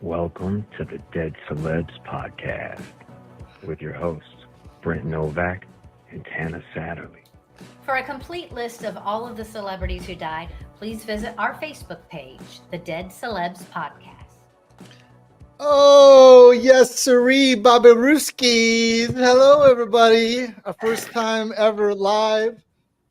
Welcome to the Dead Celebs podcast with your hosts, Brent Novak and Tana Satterley. For a complete list of all of the celebrities who died, please visit our Facebook page, the Dead Celebs Podcast. Oh, yes, siree, Babaruski. Hello, everybody. Our first time ever live.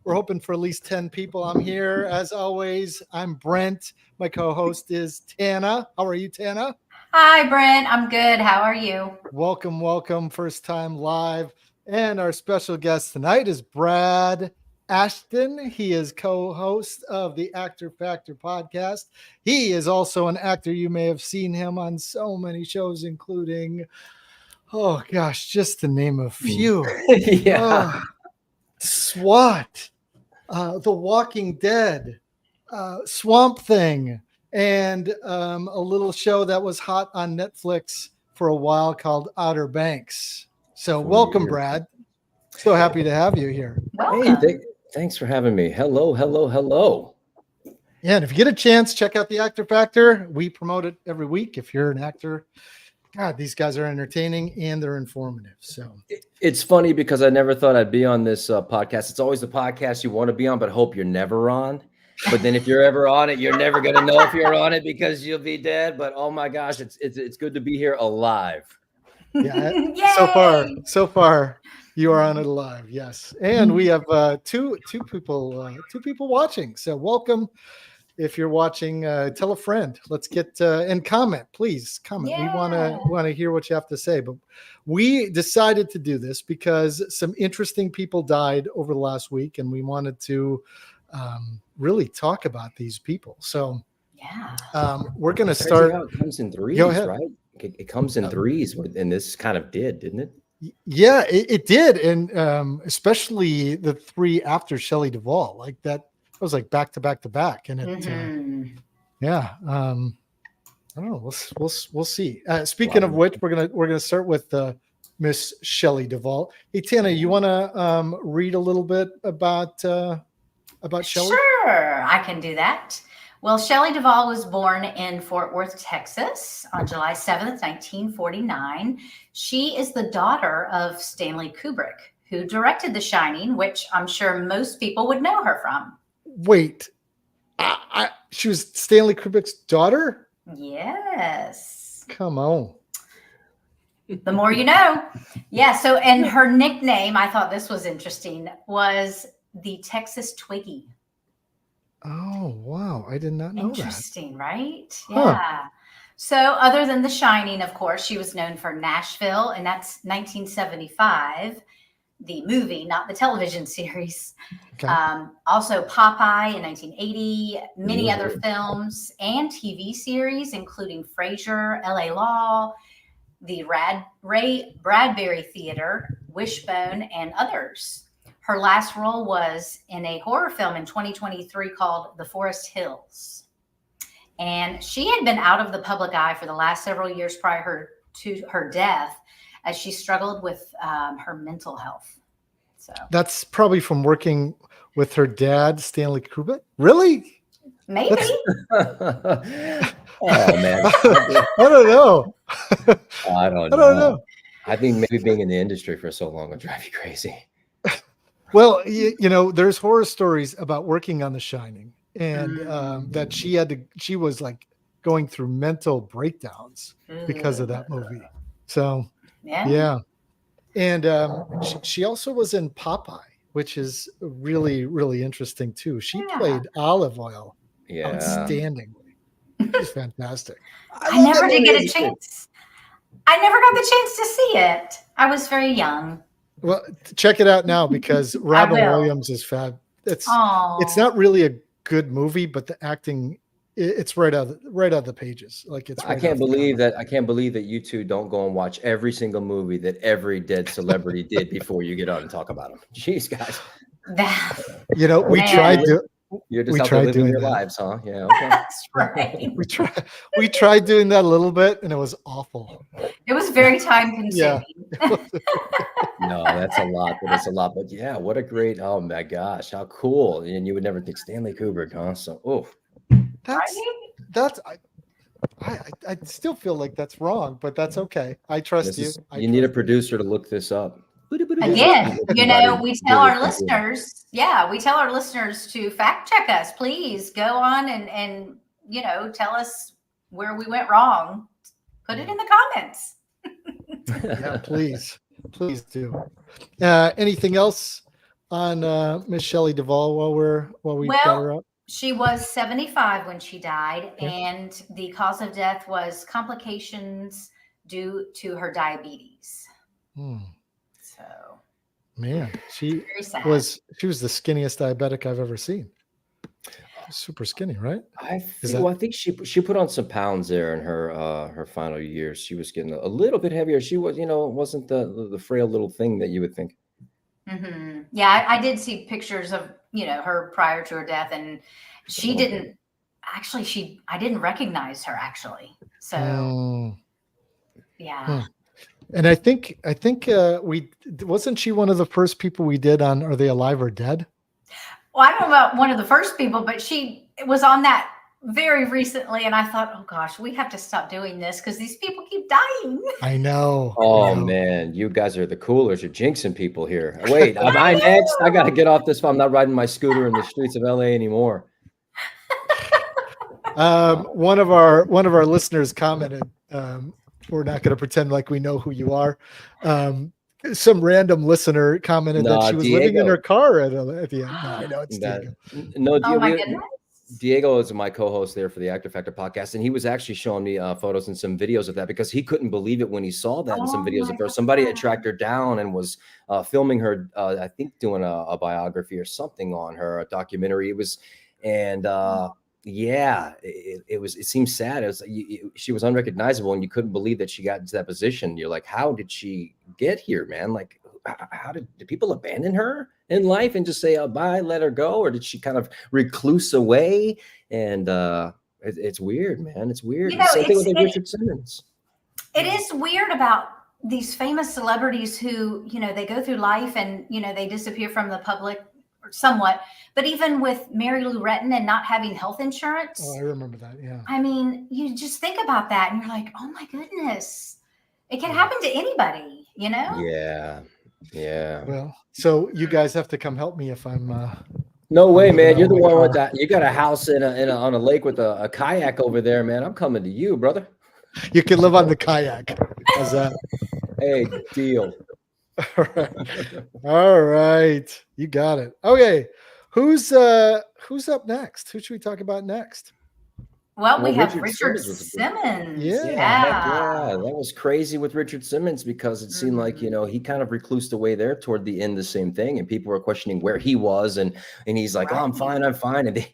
We're hoping for at least 10 people. I'm here, as always. I'm Brent. My co-host is Tana. How are you, Tana? Hi, Brent. I'm good. How are you? Welcome, welcome. First time live. And our special guest tonight is Brad Ashton. He is co-host of the Actor Factor podcast. He is also an actor. You may have seen him on so many shows, including, oh gosh, just to name a few. SWAT, The Walking Dead, Swamp Thing, and a little show that was hot on Netflix for a while called Outer Banks. So welcome, Brad. So happy to have you here. Hey, thanks for having me. Hello. Yeah, and if you get a chance, check out the Actor Factor. We promote it every week. If you're an actor, God, these guys are entertaining and they're informative. So it's funny because I never thought I'd be on this podcast. It's always the podcast you want to be on, but hope you're never on. But then if you're ever on it, you're never going to know if you're on it because you'll be dead. But oh my gosh, it's good to be here alive. Yeah, so far you are on it alive. Yes, and we have two people watching. So welcome. If you're watching, tell a friend. Let's get and comment, please comment. Yeah. We want to hear what you have to say. But we decided to do this because some interesting people died over the last week, and we wanted to really talk about these people. So we're going to start. It comes in threes, Go ahead. right? It comes in threes, and this kind of didn't it? Yeah, it did, and especially the three after Shelly Duvall, like that. It was like back to back, and it, I don't know. We'll see. Speaking of which, we're gonna start with Miss Shelly Duvall. Hey, Tana, you want to read a little bit about Shelly? Sure, I can do that. Well, Shelly Duvall was born in Fort Worth, Texas on July 7th, 1949. She is the daughter of Stanley Kubrick, who directed The Shining, which I'm sure most people would know her from. Wait, she was Stanley Kubrick's daughter? Yes. Come on. The more you know. Yeah, so, and her nickname, I thought this was interesting, was the Texas Twiggy. Oh, wow. I did not know Interesting, right? Huh. Yeah. So other than The Shining, of course, she was known for Nashville, and that's 1975, the movie, not the television series. Okay. Also Popeye in 1980, many other films and TV series, including Frasier, LA Law, the Bradbury Theater, Wishbone, and others. Her last role was in a horror film in 2023 called The Forest Hills. And she had been out of the public eye for the last several years prior to her death as she struggled with her mental health. So that's probably from working with her dad, Stanley Kubrick. Really? Maybe. Oh man, I don't know. I don't know. I think maybe being in the industry for so long would drive you crazy. Well, you know, there's horror stories about working on The Shining, and that she was like going through mental breakdowns because of that movie. So, yeah. And she also was in Popeye, which is really, really interesting too. She played Olive Oil outstandingly. It's fantastic. I never did get a chance. I never got the chance to see it. I was very young. Well, check it out now because Robin Williams is fab. It's not really a good movie, but the acting, it's right out of the pages. Like it's. I can't believe that you two don't go and watch every single movie that every dead celebrity did before you get on and talk about them. Jeez, guys. You know, we tried to. You're just out there living your lives, huh? Yeah. Okay. That's right. We tried doing that a little bit, and it was awful. It was very time consuming. Yeah. No, that's a lot. But But yeah, what a great! Oh my gosh, how cool! And you would never think Stanley Kubrick, huh? So, That's I still feel like that's wrong, but that's okay. I trust you. You need a producer to look this up. Again, you know, we tell our listeners, to fact check us. Please go on and you know, tell us where we went wrong. Put it in the comments. Yeah, please do. Anything else on Miss Shelly Duvall while we got her up? She was 75 when she died, and the cause of death was complications due to her diabetes. So, man, she very sad. was the skinniest diabetic I've ever seen. Super skinny, right? I think she put on some pounds there in her final years. She was getting a little bit heavier. She was, you know, it wasn't the frail little thing that you would think. Mm-hmm. Yeah, I did see pictures of, you know, her prior to her death, and she didn't actually. I didn't recognize her actually. So, yeah. And I think wasn't she one of the first people we did on Are They Alive or Dead? Well, I don't know about one of the first people, but she was on that very recently, and I thought, oh gosh, we have to stop doing this because these people keep dying. I know. Oh man, you guys are the coolers. You're jinxing people here. Wait, am I next? I got to get off this. I'm not riding my scooter in the streets of LA anymore. One of our listeners commented, we're not going to pretend like we know who you are. Some random listener commented that she was living in her car at the end. No, I know it's Diego. No, oh my goodness. Diego is my co-host there for the Actor Factor podcast, and he was actually showing me photos and some videos of that because he couldn't believe it when he saw that in some videos of her. Somebody had tracked her down and was filming her, I think doing a biography or something on her, a documentary. It was, and it seems sad. It was she was unrecognizable, and you couldn't believe that she got into that position. You're like, how did she get here, man? Like, how did people abandon her in life and just say, oh, bye, let her go? Or did she kind of recluse away? And it's weird, man. It's weird. You know, Same thing with Richard Simmons. It is weird about these famous celebrities who, you know, they go through life and, you know, they disappear from the public somewhat. But even with Mary Lou Retton and not having health insurance. Oh, I remember that. Yeah. I mean, you just think about that and you're like, oh my goodness, it can happen to anybody, you know? Yeah. Yeah. Well, so you guys have to come help me if I'm. No way, man. You're the one with that. You got a house on a lake with a kayak over there, man. I'm coming to you, brother. You can live on the kayak. How's that? Hey, deal. All right. You got it. Okay. Who's up next? Who should we talk about next? Well, we have Richard Simmons. Yeah, that was crazy with Richard Simmons because it seemed like, you know, he kind of reclused away there toward the end, the same thing. And people were questioning where he was. And he's like, oh, I'm fine. And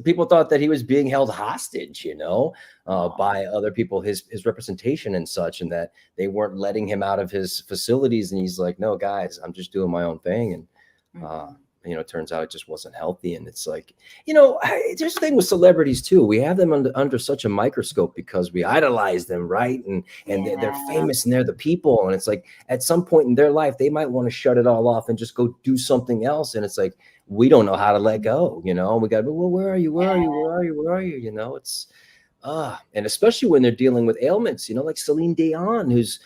people thought that he was being held hostage, you know, by other people, his representation and such, and that they weren't letting him out of his facilities. And he's like, no, guys, I'm just doing my own thing. And, you know, it turns out it just wasn't healthy. And it's like, you know, there's a thing with celebrities too. We have them under such a microscope because we idolize them, right? And they're famous and they're the people. And it's like at some point in their life, they might want to shut it all off and just go do something else. And it's like, we don't know how to let go, you know, we got to be, well, where are you? Where are you? Where are you? Where are you? You know, it's, and especially when they're dealing with ailments, you know, like Celine Dion, who's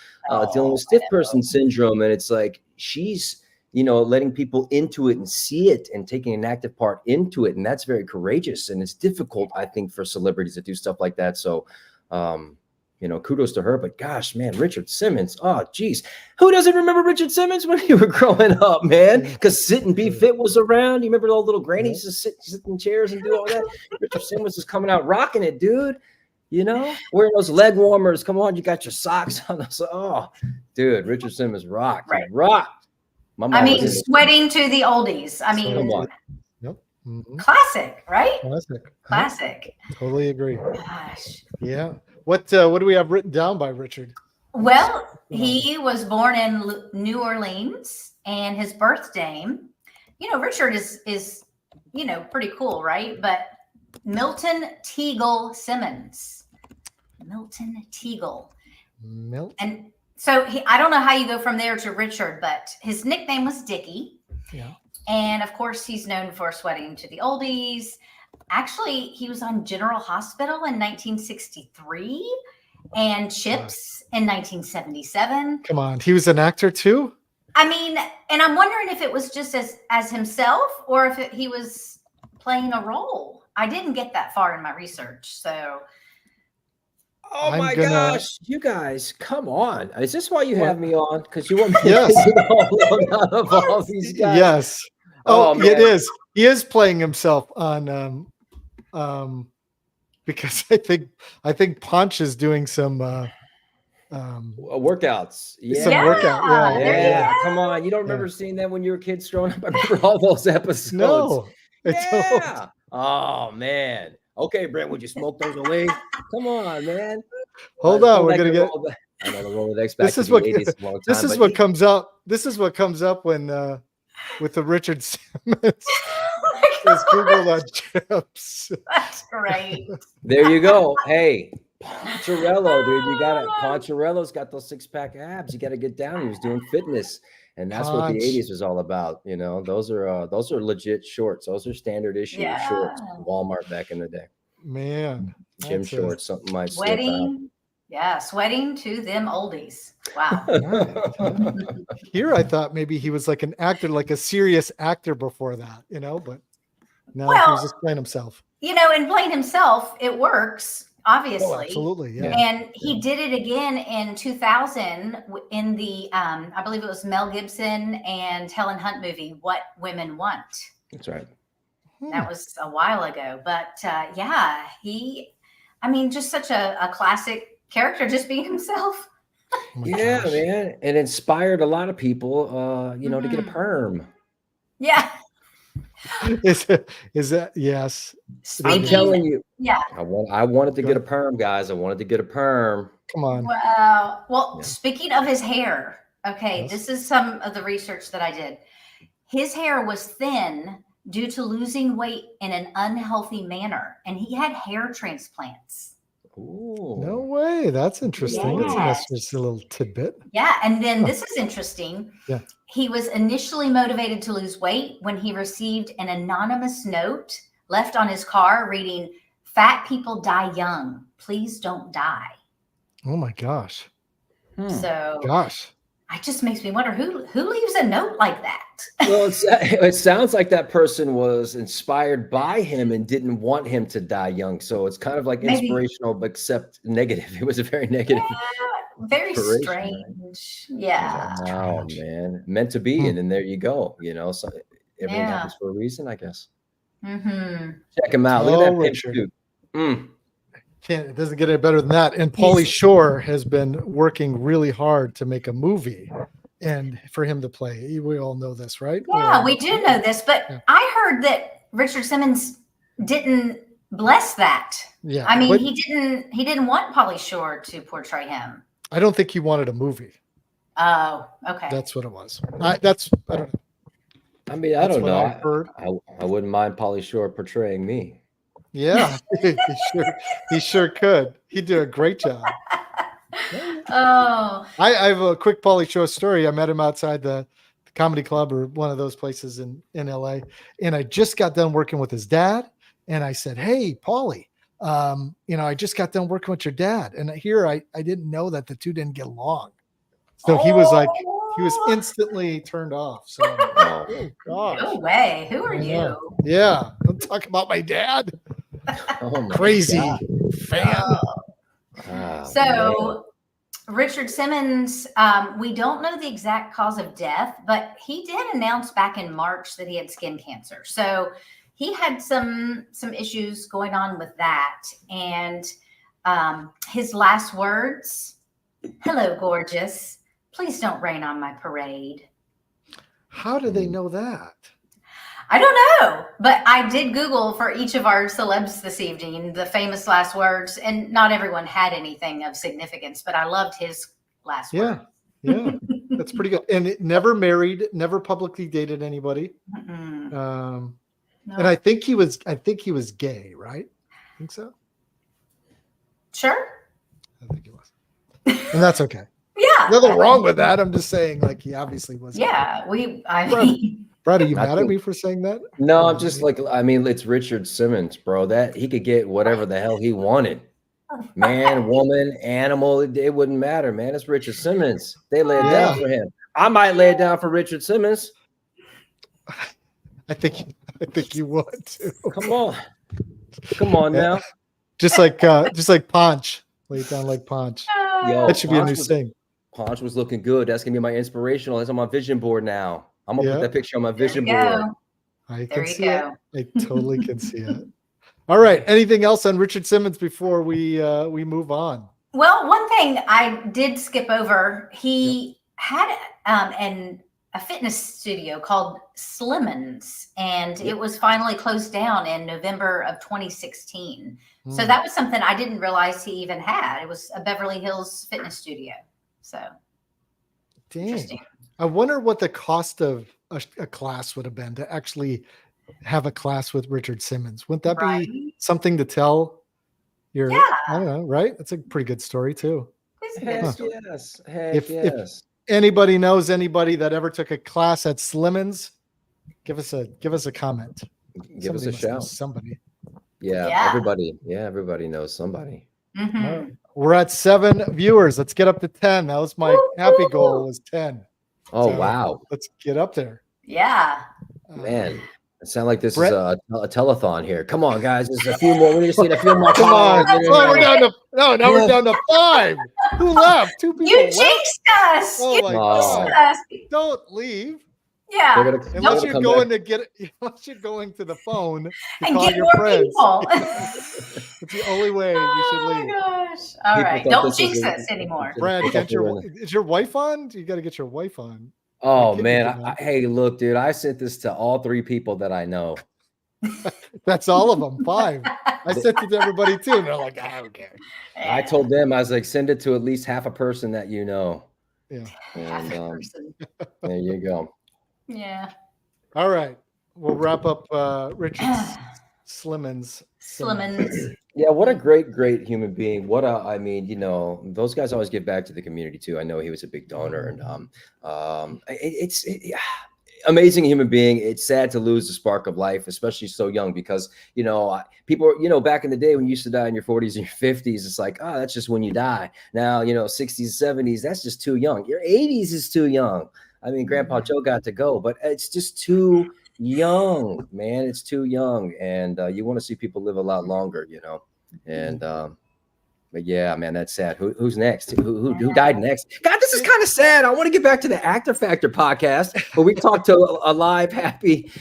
dealing with stiff person syndrome. And it's like, she's, you know, letting people into it and see it and taking an active part into it. And that's very courageous. And it's difficult, I think, for celebrities to do stuff like that. So, you know, kudos to her. But gosh, man, Richard Simmons. Oh, geez. Who doesn't remember Richard Simmons when you were growing up, man? Because Sit and Be Fit was around. You remember all the little grannies to sit in chairs and do all that? Richard Simmons is coming out rocking it, dude. You know, wearing those leg warmers. Come on, you got your socks on. Oh, dude, Richard Simmons rocked. Right. Rocked. I mean, sweating to the oldies. I mean, yep. Classic, right? Classic. Totally agree. Gosh. Yeah. What do we have written down by Richard? Well, he was born in New Orleans, and his birth name, you know, Richard is you know, pretty cool, right? But Milton Teagle Simmons. Milton Teagle. And so I don't know how you go from there to Richard, but his nickname was Dickie. Yeah. And of course, he's known for sweating to the oldies. Actually, he was on General Hospital in 1963 and Chips in 1977. Come on. He was an actor too? I mean, and I'm wondering if it was just as himself or if he was playing a role. I didn't get that far in my research, so. Oh my gosh, you guys, come on. Is this why you have me on? Because you want me Yes. to get of all these guys? Yes. Oh, it is. He is playing himself on because I think Punch is doing some workouts. Some workout. Yeah. Come on. You don't remember seeing that when you were kids growing up? I remember all those episodes. No. Yeah. Oh man. Okay, Brent, would you smoke those away? Come on, man. Hold on, we're gonna get. I know the Rolodex back This is to the what 80s a long time, this is what comes up. This is what comes up when with the Richard Simmons is Googled on Chips. That's great. There you go. Hey, Poncherello, dude, you got it. Poncherello's got those 6-pack abs. You got to get down. He was doing fitness, and that's what the 80s was all about. You know, those are legit shorts. Those are standard issue shorts. Walmart back in the day. Man, gym shorts, something might sweating. Yeah, sweating to them oldies. Wow. Here I thought maybe he was like an actor, like a serious actor before that, you know, but no, he was just playing himself. You know, and playing himself, it works, obviously. Oh, absolutely, yeah. And he did it again in 2000 in the, I believe it was Mel Gibson and Helen Hunt movie, What Women Want. That's right. That was a while ago. But yeah, just such a classic character, just being himself. Yeah, man. And inspired a lot of people, to get a perm. Yeah. Is that yes? I'm telling you. Yeah. I wanted to get a perm, guys. I wanted to get a perm. Come on. Wow. Well, speaking of his hair, this is some of the research that I did. His hair was thin due to losing weight in an unhealthy manner, and he had hair transplants. Ooh. No way. That's interesting. That's just a little tidbit. Yeah. And then this is interesting. Yeah. He was initially motivated to lose weight when he received an anonymous note left on his car reading, "Fat people die young. Please don't die." Oh my gosh. So it just makes me wonder who leaves a note like that. Well, it sounds like that person was inspired by him and didn't want him to die young. So it's kind of like inspirational, but except negative. It was a very negative. Yeah, very strange. Yeah. Oh man, meant to be, and then there you go. You know, so everything happens for a reason, I guess. Mm-hmm. Check him out. Look at that picture. It doesn't get any better than that. And Pauly Shore has been working really hard to make a movie and for him to play. We all know this, right? Yeah, we do know this, but I heard that Richard Simmons didn't bless that. Yeah. I mean, he didn't want Pauly Shore to portray him. I don't think he wanted a movie. Oh, okay. That's what it was. I don't know. I mean, I don't know. I wouldn't mind Pauly Shore portraying me. Yeah, he sure could. He did a great job. Oh, I have a quick Pauly Shore story. I met him outside the comedy club or one of those places in LA. And I just got done working with his dad. And I said, "Hey, Pauly, I just got done working with your dad." And here I didn't know that the two didn't get along. So he was instantly turned off. So oh gosh. No way. Who are you? Yeah. Don't talk about my dad. Crazy fan. So Richard Simmons, we don't know the exact cause of death, but he did announce back in March that he had skin cancer. So he had some issues going on with that. And his last words, "Hello, gorgeous. Please don't rain on my parade." How do they know that? I don't know, but I did Google for each of our celebs this evening, the famous last words, and not everyone had anything of significance, but I loved his last words. Yeah, that's pretty good. And it never married, never publicly dated anybody. No. And I think he was gay, right? I think so. Sure. I think he was. And that's okay. Yeah. Nothing wrong with that. I'm just saying, like, he obviously was. Yeah. Brad, are you I mad at think- me for saying that? No, I'm just like, I mean, it's Richard Simmons, bro. That he could get whatever the hell he wanted. Man, woman, animal, it wouldn't matter, man. It's Richard Simmons. They lay it down for him. I might lay it down for Richard Simmons. I think you would too. Come on now. Just like Ponch. Lay it down like Ponch. Yo, That should be a new thing. Ponch was looking good. That's gonna be my inspirational. That's on my vision board now. I'm gonna put that picture on my vision board. I can see it. I totally can see it. All right. Anything else on Richard Simmons before we move on? Well, one thing I did skip over, he had a fitness studio called Simmons, and it was finally closed down in November of 2016. So that was something I didn't realize he even had. It was a Beverly Hills fitness studio. So dang. I wonder what the cost of a class would have been to actually have a class with Richard Simmons. Wouldn't that be something to tell your, I don't know, right? That's a pretty good story too. Heck yes. If anybody knows anybody that ever took a class at Simmons, give us a comment. Give us a shout. Somebody. Yeah. Everybody knows somebody. Mm-hmm. We're at 7 viewers. Let's get up to 10. That was my happy goal, was 10. Oh, So, wow. Let's get up there. Yeah. Man, it sounds like this is a telethon here. Come on, guys. There's a few more. We need to see a few more. Come on. Oh, now we're down to 5. Who left? 2 people You left? jinxed us. Oh, my God. Us. Don't leave. Yeah. Unless you're going to the phone to and call get your more friends. people. It's the only way you should leave. Oh my gosh. All right. Don't jinx us anymore. Brad, is your wife on? You got to get your wife on. Oh, man. Hey, look, dude, I sent this to all 3 people that I know. That's all of them. 5. I sent it to everybody too. And they're like, I don't care. I told them, I was like, send it to at least half a person that you know. Yeah. And there you go. Yeah. All right. We'll wrap up Richard Simmons. Yeah, what a great human being. I mean, you know, those guys always give back to the community too. I know he was a big donor, and it's amazing human being. It's sad to lose the spark of life, especially so young, because, you know, people, you know, back in the day when you used to die in your 40s and your 50s, it's like, oh, that's just when you die. Now, you know, 60s, 70s, that's just too young. Your 80s is too young. I mean, Grandpa Joe got to go, but it's just too young, man. It's too young. And you want to see people live a lot longer, you know. And but yeah, man, that's sad. Who's next? Who died next? God, this is kind of sad. I want to get back to the Actor Factor podcast where we talk to alive, happy,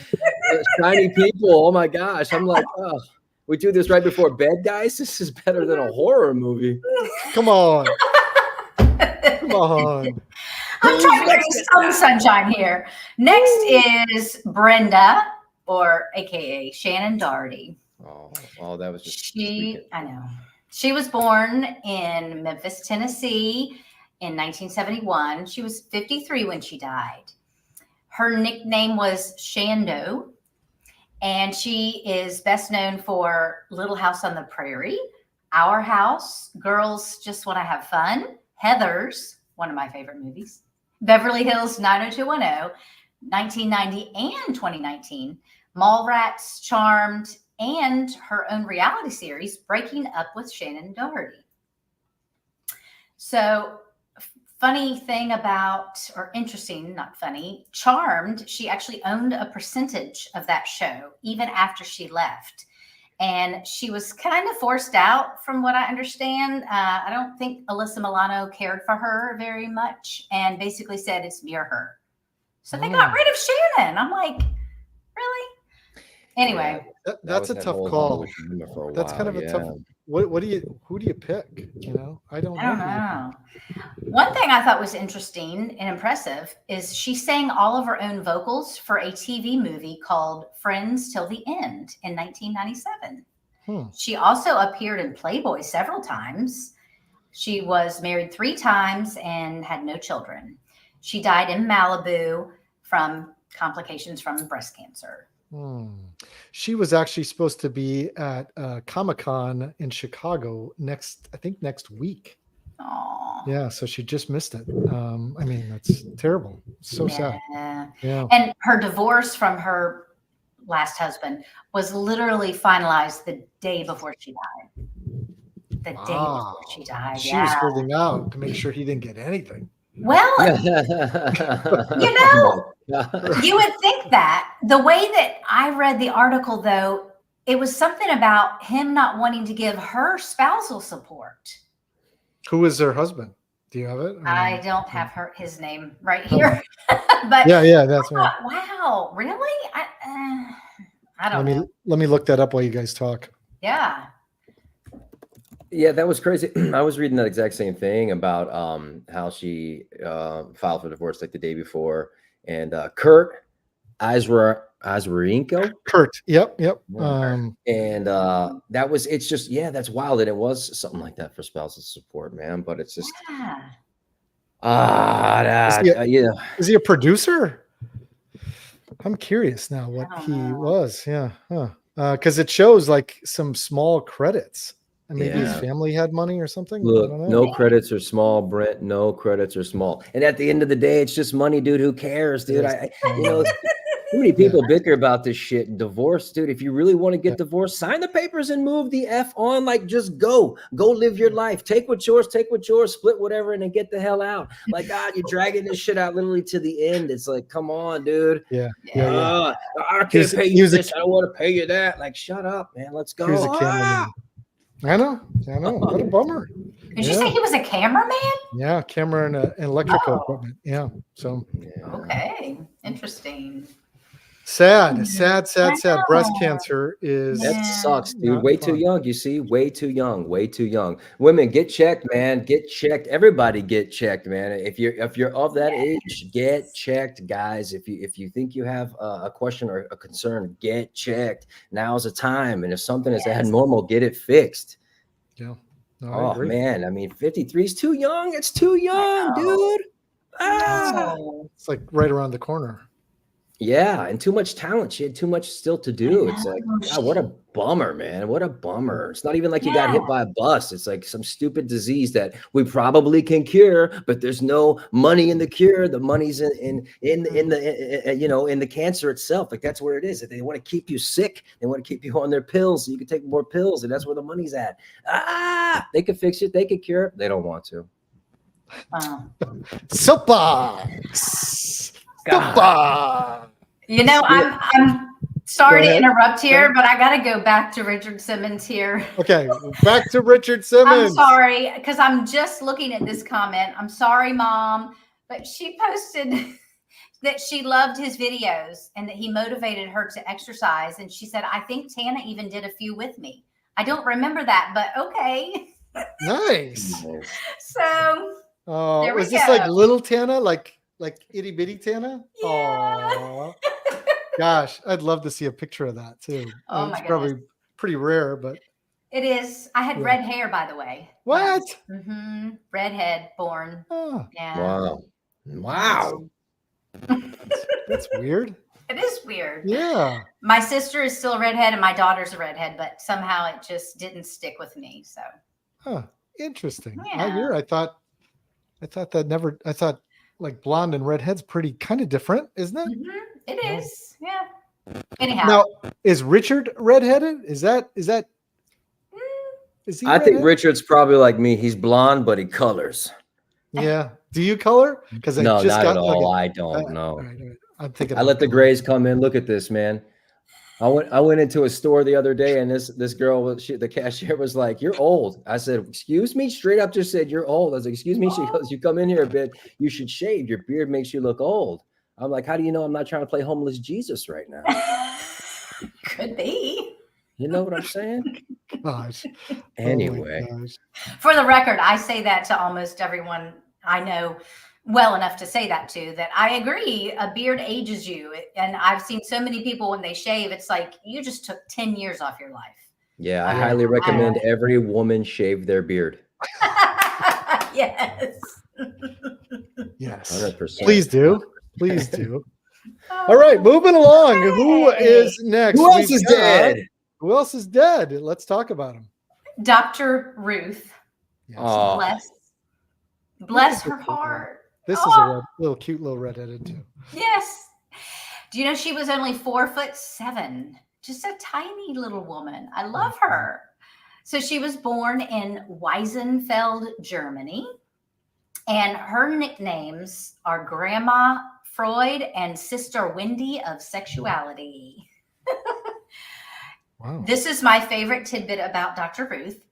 shiny people. Oh my gosh. I'm like, oh, we do this right before bed, guys. This is better than a horror movie. Come on. Come on. I'm trying to get some sunshine here. Next is Brenda, or AKA Shannen Doherty. Oh, that was just I know. She was born in Memphis, Tennessee in 1971. She was 53 when she died. Her nickname was Shando, and she is best known for Little House on the Prairie, Our House, Girls Just Want to Have Fun, Heathers, one of my favorite movies, Beverly Hills 90210, 1990 and 2019, Mallrats, Charmed, and her own reality series, Breaking Up with Shannen Doherty. So, funny thing about, or interesting, not funny, Charmed, she actually owned a percentage of that show even after she left. And she was kind of forced out, from what I understand. I don't think Alyssa Milano cared for her very much and basically said it's near her. So they got rid of Shannen. I'm like, really? Anyway. That's a tough call. That's kind of a tough. Who do you pick? You know, I don't know. One thing I thought was interesting and impressive is she sang all of her own vocals for a TV movie called Friends Till the End in 1997. She also appeared in Playboy several times. She was married 3 times and had no children. She died in Malibu from complications from breast cancer. She was actually supposed to be at Comic-Con in Chicago next week. Oh. Yeah, so she just missed it. I mean, that's terrible. So sad. Yeah. And her divorce from her last husband was literally finalized the day before she died. The day before she died. She was holding out to make sure he didn't get anything. Well, you know, you would think that. The way that I read the article, though, it was something about him not wanting to give her spousal support. Who is her husband? Do you have it? I don't have his name right here. But yeah, that's right. Wow, really? I don't know. Let me look that up while you guys talk. Yeah. Yeah, that was crazy. I was reading that exact same thing about how she filed for divorce like the day before, and Kurt Azarenko. Kurt. Yep. And that was, it's just, yeah, that's wild. And it was something like that for spousal support, man. But it's just, is he a producer? I'm curious now what he was. Yeah. Because it shows like some small credits. And maybe his family had money or something. Look, no credits are small, Brent. No credits are small. And at the end of the day, it's just money, dude. Who cares, dude? Too many people bicker about this shit and divorce, dude. If you really want to get divorced, sign the papers and move the F on. Like, just go live your life. Take what's yours, split whatever, and then get the hell out. Like, God, you're dragging this shit out literally to the end. It's like, come on, dude. Yeah. I can't pay you this. I don't want to pay you that. Like, shut up, man. Let's go. Here's a cameraman. I know. What a bummer. Did you say he was a cameraman? Yeah, camera and electrical equipment. Yeah. So. Okay. Interesting. Sad. Breast cancer is. That sucks, dude. Way too young. You see, way too young. Women, get checked, man. Get checked. Everybody get checked, man. If you're of that age, get checked, guys. If you think you have a question or a concern, get checked. Now's the time. And if something is abnormal, get it fixed. Yeah. No, oh man, I mean, 53 is too young. It's too young, dude. It's like right around the corner. Yeah, and too much talent. She had too much still to do. It's like, God, what a bummer, man. What a bummer. It's not even like you got hit by a bus. It's like some stupid disease that we probably can cure, but there's no money in the cure. The money's in the cancer itself. Like, that's where it is. If they want to keep you sick, they want to keep you on their pills so you can take more pills, and that's where the money's at. They could fix it. They could cure it. They don't want to. Soapbox. You know, I'm sorry to interrupt here, but I got to go back to Richard Simmons here. Okay, back to Richard Simmons. I'm sorry, because I'm just looking at this comment. I'm sorry, Mom, but she posted that she loved his videos and that he motivated her to exercise. And she said, I think Tana even did a few with me. I don't remember that, but okay. Nice. So, there we is this go. like little Tana, like itty bitty Tana? Yeah. Gosh, I'd love to see a picture of that too. Oh, it's probably pretty rare, but it is. I had red hair, by the way. What? Redhead born. Oh. Yeah. Wow. That's weird. It is weird. Yeah. My sister is still a redhead and my daughter's a redhead, but somehow it just didn't stick with me. So. Interesting. Yeah. I thought like blonde and redhead's pretty kind of different, isn't it? It is. Yeah. Anyhow. Now, is Richard redheaded? Is he I think Richard's probably like me. He's blonde, but he colors. Yeah. Do you color? Because not at all. I don't know. Right. I'm thinking. I let the grays come in. Look at this, man. I went into a store the other day, and this girl, the cashier was like, "You're old." I said, "Excuse me?" Straight up just said, "You're old." I was like, "Excuse me?" She goes, "You come in here a bit. You should shave. Your beard makes you look old." I'm like, "How do you know I'm not trying to play homeless Jesus right now?" Could be. You know what I'm saying? Gosh. Anyway. Oh gosh. For the record, I say that to almost everyone I know well enough to say that to, that I agree, a beard ages you. And I've seen so many people when they shave, it's like you just took 10 years off your life. Yeah, I highly recommend every woman shave their beard. Yes. Yes. 100%. Please do. All right, moving along. Who is next? Who else is dead? Who else is dead? Let's talk about him. Dr. Ruth. Yes. Oh. Bless her heart. This is a cute little redheaded too. Yes. Do you know she was only 4'7"? Just a tiny little woman. I love her. So she was born in Weisenfeld, Germany. And her nicknames are Grandma Freud and Sister Wendy of Sexuality. Wow. This is my favorite tidbit about Dr. Ruth.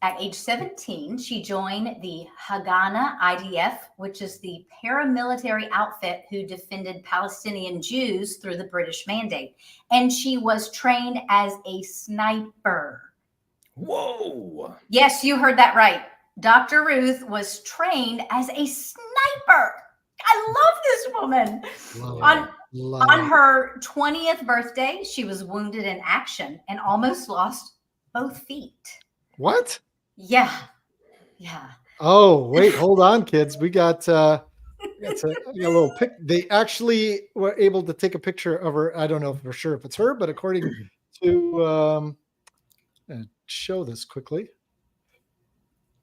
At age 17, she joined the Haganah IDF, which is the paramilitary outfit who defended Palestinian Jews through the British Mandate. And she was trained as a sniper. Whoa. Yes, you heard that right. Dr. Ruth was trained as a sniper. I love this woman. On her 20th birthday, she was wounded in action and almost lost both feet. What? Yeah. Oh, wait, hold on, kids. We got a little pic. They actually were able to take a picture of her. I don't know for sure if it's her, but according to show this quickly.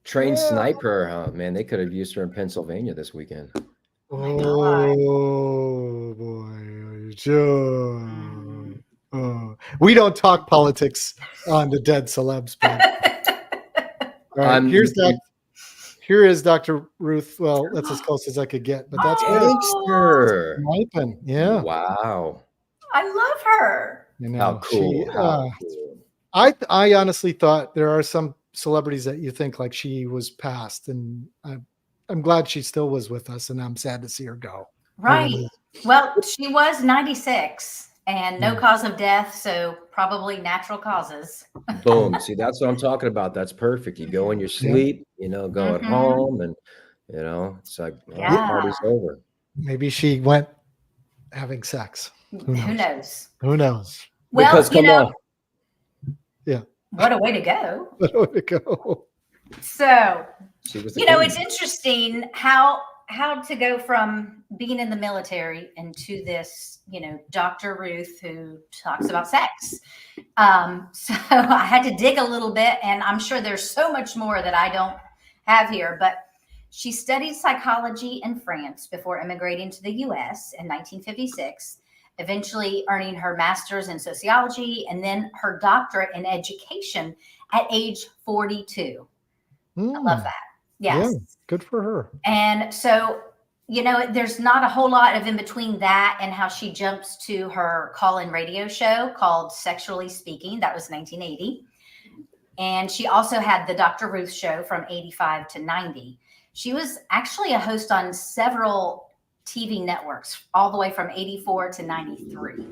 Trained sniper, huh? Man, they could have used her in Pennsylvania this weekend. Oh boy, Joe. Oh. We don't talk politics on the Dead Celebs. All right, here is Dr. Ruth. Well, that's as close as I could get, but that's her. Sniping. Yeah. Wow. I love her. You know, How cool. How cool. I honestly thought there are some celebrities that you think like she was passed, and I'm glad she still was with us, and I'm sad to see her go. Right. Well, she was 96 and no cause of death, so probably natural causes. Boom. See, that's what I'm talking about. That's perfect. You go in your sleep, go at home, and it's like the party's over. Maybe she went having sex. Who knows? Who knows? Well, because come on. Yeah. What a way to go. What a way to go. So, it's interesting how to go from being in the military into this, Dr. Ruth who talks about sex. So I had to dig a little bit, and I'm sure there's so much more that I don't have here, but she studied psychology in France before immigrating to the U.S. in 1956, eventually earning her master's in sociology and then her doctorate in education at age 42. I love that. Yes. Yeah, good for her. And so, there's not a whole lot of in between that and how she jumps to her call-in radio show called Sexually Speaking. That was 1980. And she also had the Dr. Ruth show from 85 to 90. She was actually a host on several TV networks all the way from 84 to 93.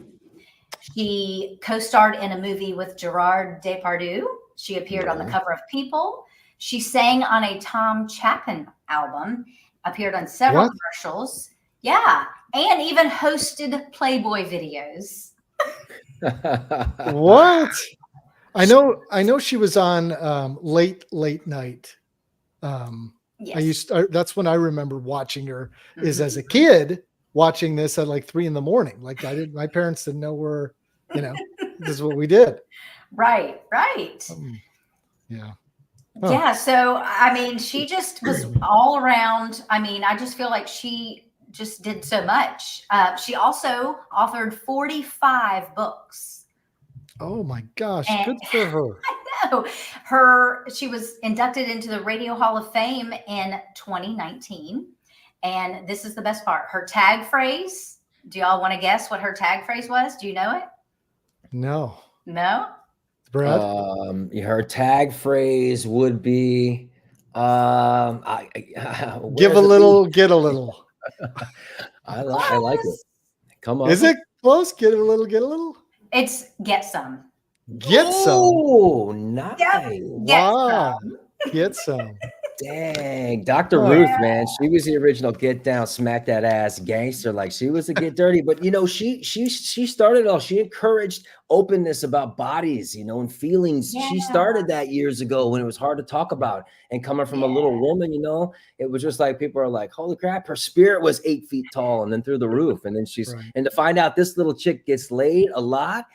She co-starred in a movie with Gerard Depardieu. She appeared on the cover of People. She sang on a Tom Chapin album, appeared on several commercials. Yeah. And even hosted Playboy videos. What? I know she was on late night. Yes. That's when I remember watching her is as a kid watching this at like 3 a.m. Like my parents didn't know this is what we did. Right. Yeah. Huh. Yeah. So, she just was all around. I just feel like she just did so much. She also authored 45 books. Oh my gosh. Good for her. I know. She was inducted into the Radio Hall of Fame in 2019. And this is the best part. Her tag phrase. Do y'all want to guess what her tag phrase was? Do you know it? No. Brad? Her tag phrase would be give a little, get a little. I like it. Come on. Is it close? Give a little, get a little? It's get some. Get some. Oh, nice. Yep. Wow. Get some. Dang. Dr. Ruth, man. She was the original get down, smack that ass gangster. Like she was a get dirty. But she started all. She encouraged openness about bodies, and feelings. Yeah. She started that years ago when it was hard to talk about. And coming from a little woman, it was just like people are like, holy crap, her spirit was 8 feet tall and then through the roof. And then and to find out this little chick gets laid a lot.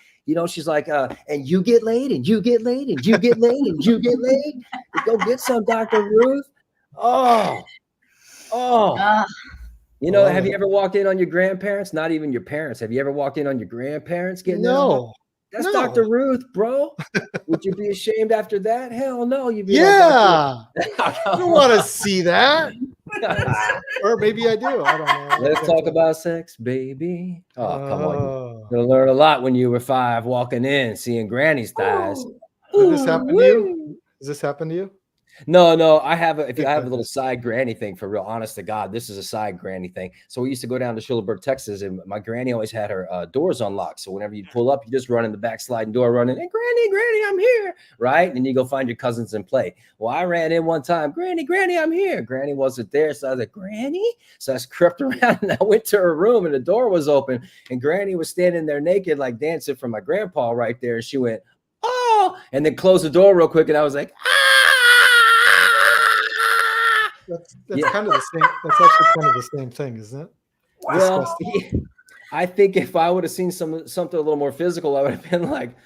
She's like, and you get laid, and you get laid, and you get laid, and you get laid. Go get some, Dr. Ruth. Oh, Oh, have you it. ever walked in on your grandparents? Not even your parents. Have you ever walked in on your grandparents getting it on? No. That's No. Dr. Ruth, bro. Would you be ashamed after that? Hell no. You'd be Yeah. like, I don't want to see that. Or maybe I do. I don't know. Let's talk about sex, baby. Oh, come on. Oh. You'll learn a lot when you were 5 walking in, seeing Granny's thighs. Did this happen to you? Does this happen to you? No, I have a little side granny thing for real. Honest to God, this is a side granny thing. So we used to go down to Shelbyville, Texas, and my granny always had her doors unlocked. So whenever you pull up, you just run in the back sliding door, running, hey, Granny, I'm here, right? And you go find your cousins and play. Well, I ran in one time, Granny, I'm here. Granny wasn't there, so I was like, Granny? So I crept around and I went to her room, and the door was open, and Granny was standing there naked, like dancing for my grandpa right there. And she went, oh, and then closed the door real quick, and I was like, That's kind of the same. That's actually kind of the same thing, isn't it? Well, I think if I would have seen something a little more physical, I would have been like,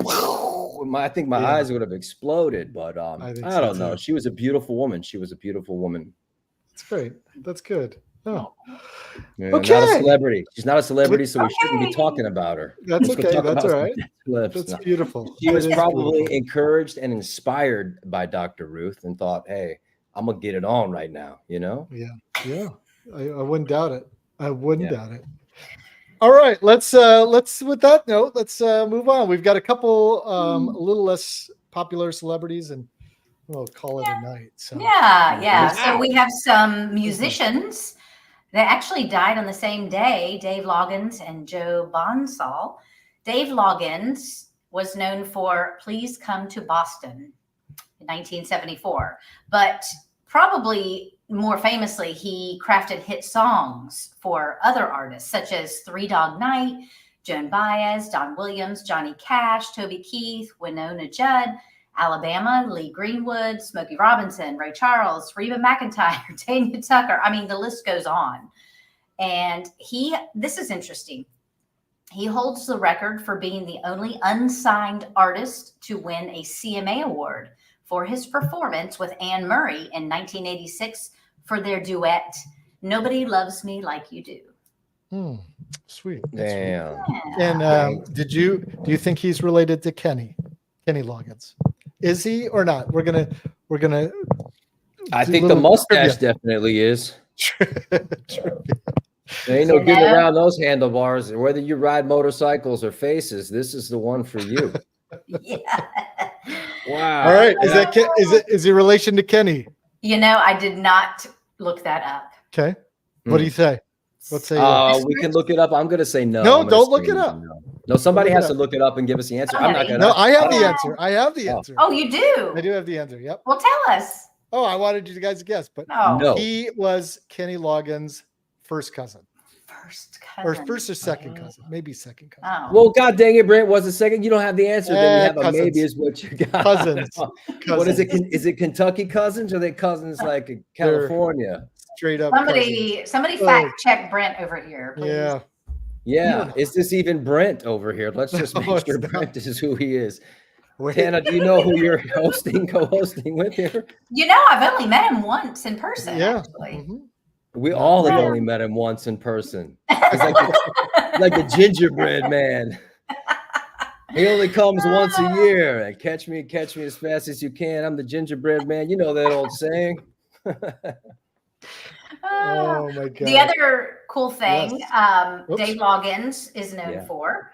I think my eyes would have exploded. But I don't know. She was a beautiful woman. That's great. That's good. Oh, yeah, okay. Not a celebrity. She's not a celebrity, so we shouldn't be talking about her. That's okay. That's all right. That's beautiful. She was probably encouraged and inspired by Dr. Ruth and thought, hey, I'm gonna get it on right now, Yeah. I wouldn't doubt it. Doubt it. All right, let's with that note, let's move on. We've got a couple a little less popular celebrities, and we'll call it a night. So So we have some musicians that actually died on the same day, Dave Loggins and Joe Bonsall. Dave Loggins was known for Please Come to Boston in 1974, but probably more famously, he crafted hit songs for other artists such as Three Dog Night, Joan Baez, Don Williams, Johnny Cash, Toby Keith, Winona Judd, Alabama, Lee Greenwood, Smokey Robinson, Ray Charles, Reba McEntire, Tanya Tucker. I mean, the list goes on. And this is interesting. He holds the record for being the only unsigned artist to win a CMA award for his performance with Anne Murray in 1986 for their duet, Nobody Loves Me Like You Do. Sweet. Damn. Sweet. And do you think he's related to Kenny Loggins? Is he or not? We're gonna I think the mustache definitely is. There ain't no getting around those handlebars. Whether you ride motorcycles or faces, this is the one for you. Yeah. Wow. All right. Is he relation to Kenny? I did not look that up. Okay. What do you say? Let's say we can look it up. I'm gonna say no. No, don't look it up. No, somebody has to look it up and give us the answer. I'm not gonna. No, I have the answer. I have the answer. Oh, you do? I do have the answer. Yep. Well, tell us. Oh, I wanted you guys to guess, but no. He was Kenny Loggins' first cousin. Or first or second cousin, maybe second cousin. Oh. Well, God dang it, Brent, was it second? You don't have the answer. Then you have cousins. A maybe is what you got. Cousins. What is it? Is it Kentucky cousins or are they cousins like California? Straight up. Somebody fact check Brent over here, please. Yeah. Yeah. Is this even Brent over here? Let's just make sure Brent is who he is. Tana, do you know who you're co-hosting with here? I've only met him once in person. Yeah. Actually. Mm-hmm. We all have only met him once in person. It's like the gingerbread man. He only comes once a year. And catch me as fast as you can. I'm the gingerbread man. You know that old saying. Oh my God. The other cool thing Dave Loggins is known for,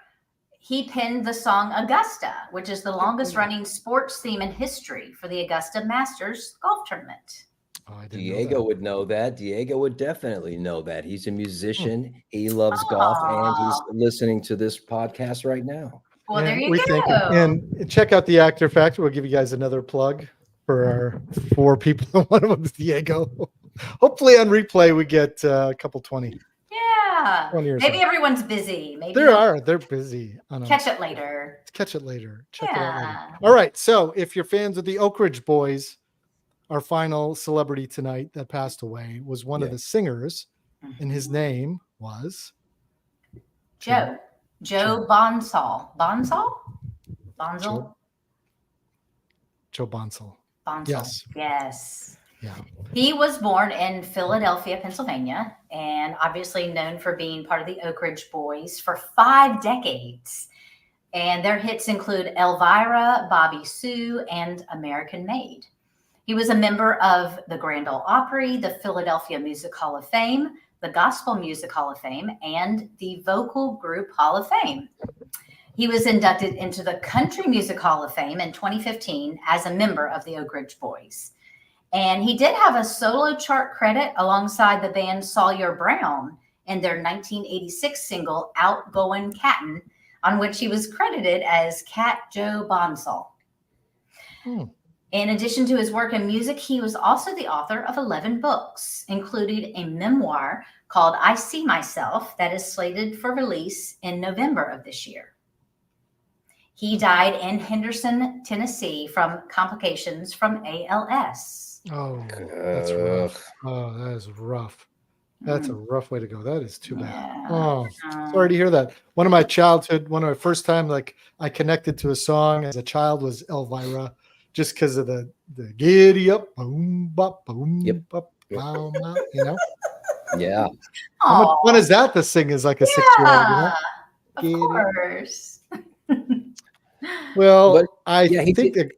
he penned the song Augusta, which is the longest running sports theme in history for the Augusta Masters golf tournament. Oh, Diego would know that. Diego would definitely know that. He's a musician. He loves golf, and he's listening to this podcast right now. Well, there you go. And check out the Actor Factor. We'll give you guys another plug for our 4 people. One of them is Diego. Hopefully on replay we get a couple 20. Yeah. 20 or maybe so. everyone's busy. Maybe they're busy. Catch it later. Check it out later. All right. So if you're fans of the Oak Ridge Boys, our final celebrity tonight that passed away was one of the singers, and his name was Joe Bonsall. Bonsall? Joe Bonsall. Bonsall. Yes. Yes. Yeah. He was born in Philadelphia, Pennsylvania, and obviously known for being part of the Oak Ridge Boys for 5 decades. And their hits include Elvira, Bobby Sue, and American Made. He was a member of the Grand Ole Opry, the Philadelphia Music Hall of Fame, the Gospel Music Hall of Fame, and the Vocal Group Hall of Fame. He was inducted into the Country Music Hall of Fame in 2015 as a member of the Oak Ridge Boys. And he did have a solo chart credit alongside the band Sawyer Brown in their 1986 single Outgoin' Cattin', on which he was credited as Cat Joe Bonsall. In addition to his work in music, he was also the author of 11 books, including a memoir called I See Myself that is slated for release in November of this year. He died in Henderson, Tennessee from complications from ALS. Oh, that's rough. Oh, that is rough. That's a rough way to go. That is too bad. Yeah. Oh, sorry to hear that. One of my first time like I connected to a song as a child was Elvira, just because of the giddy up, boom, bop, boom, bop, bow, bow, you know? Yeah. How much fun is that to sing as like a 6-year-old? You know? Of course. Well, But, I he think did-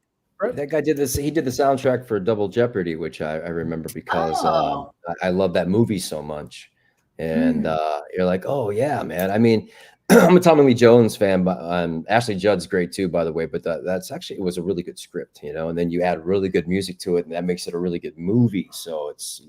that guy did this. He did the soundtrack for Double Jeopardy, which I remember because I love that movie so much. And you're like, oh yeah, man. I mean, I'm a Tommy Lee Jones fan, but Ashley Judd's great too, by the way. But that's actually, it was a really good script, you know. And then you add really good music to it, and that makes it a really good movie. So it's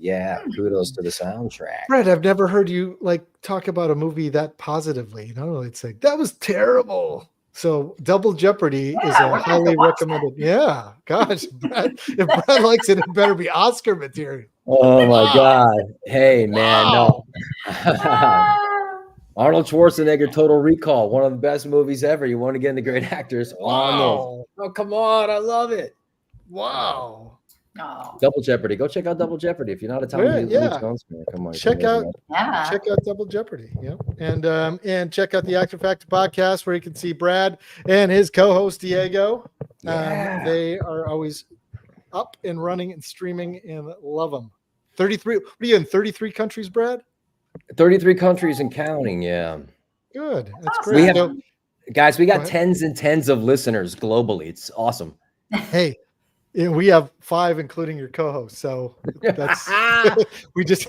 kudos to the soundtrack. Fred, I've never heard you like talk about a movie that positively. You know, it's like that was terrible. So Double Jeopardy is a highly recommended. Yeah, gosh, Brad, if Brad likes it, it better be Oscar material. Oh my God! Hey man, no. Arnold Schwarzenegger, Total Recall, one of the best movies ever. You want to get into great actors? Arnold. Oh come on, I love it. Wow. Oh. Double Jeopardy. Go check out Double Jeopardy if you're not a Tommy Lee Jones fan. Come on, check out Double Jeopardy. Yeah, and check out the Actor Factor podcast where you can see Brad and his co-host Diego. They are always up and running and streaming, and love them. 33. What are you in? 33 countries, Brad? 33 countries and counting. Yeah. Good. That's great. We got tens and tens of listeners globally. It's awesome. Hey. Yeah, we have 5, including your co-host. So that's we just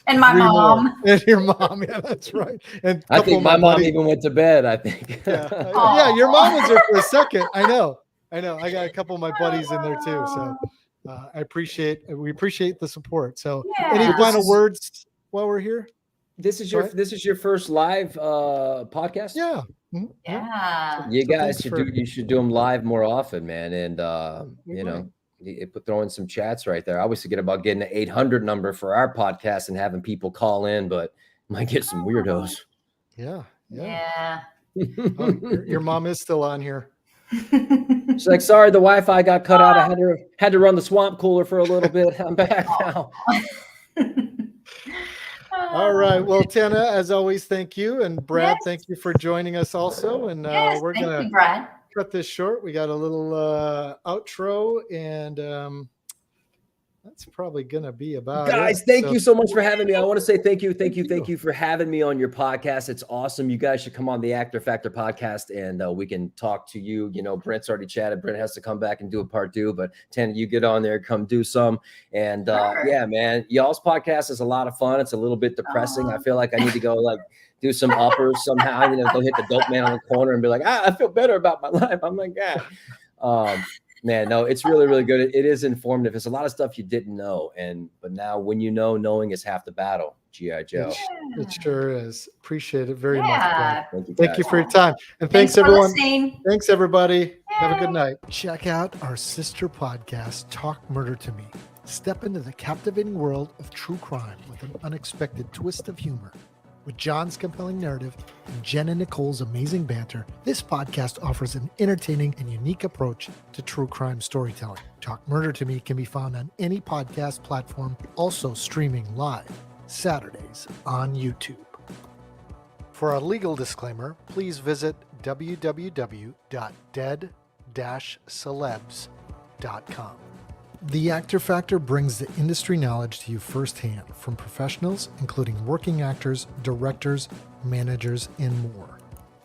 and my mom more. And your mom. Yeah, that's right. And I think my mom even went to bed. I think. Yeah, your mom was there for a second. I know. I got a couple of my buddies in there too. So we appreciate the support. So any final words while we're here? This is your first live podcast? Yeah. Mm-hmm. Yeah. You guys should do them live more often, man. And throw in some chats right there. I was thinking about getting an 800 number for our podcast and having people call in, but might get some weirdos. Yeah. Oh, your mom is still on here. She's like, sorry, the Wi-Fi got cut out. I had to run the swamp cooler for a little bit. I'm back now. All right. Well, Tana, as always, thank you. And Brad, thank you for joining us also. And we're going to cut this short. We got a little outro, and that's probably going to be about guys, thank you so much for having me. I want to say thank you for having me on your podcast. It's awesome. You guys should come on the Actor Factor podcast, and we can talk to you. You know, Brent's already chatted. Brent has to come back and do a part 2, but Tana, you get on there, come do some. And yeah, man, y'all's podcast is a lot of fun. It's a little bit depressing. I feel like I need to go do some uppers somehow, go hit the dope man on the corner and be like, I feel better about my life. I'm like, man, no, it's really, really good. It is informative. There's a lot of stuff you didn't know. But now when you know, knowing is half the battle. G.I. Joe. It sure is. Appreciate it very much. Brad. Thank you for your time. And thanks everyone. Listening. Thanks, everybody. Yay. Have a good night. Check out our sister podcast, Talk Murder to Me. Step into the captivating world of true crime with an unexpected twist of humor. With John's compelling narrative and Jen and Nicole's amazing banter, this podcast offers an entertaining and unique approach to true crime storytelling. Talk Murder to Me can be found on any podcast platform, also streaming live Saturdays on YouTube. For a legal disclaimer, please visit www.dead-celebs.com. The Actor Factor brings the industry knowledge to you firsthand from professionals, including working actors, directors, managers, and more.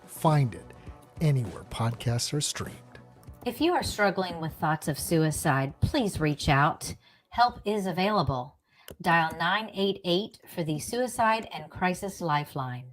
Find it anywhere podcasts are streamed. If you are struggling with thoughts of suicide, please reach out. Help is available. Dial 988 for the Suicide and Crisis Lifeline.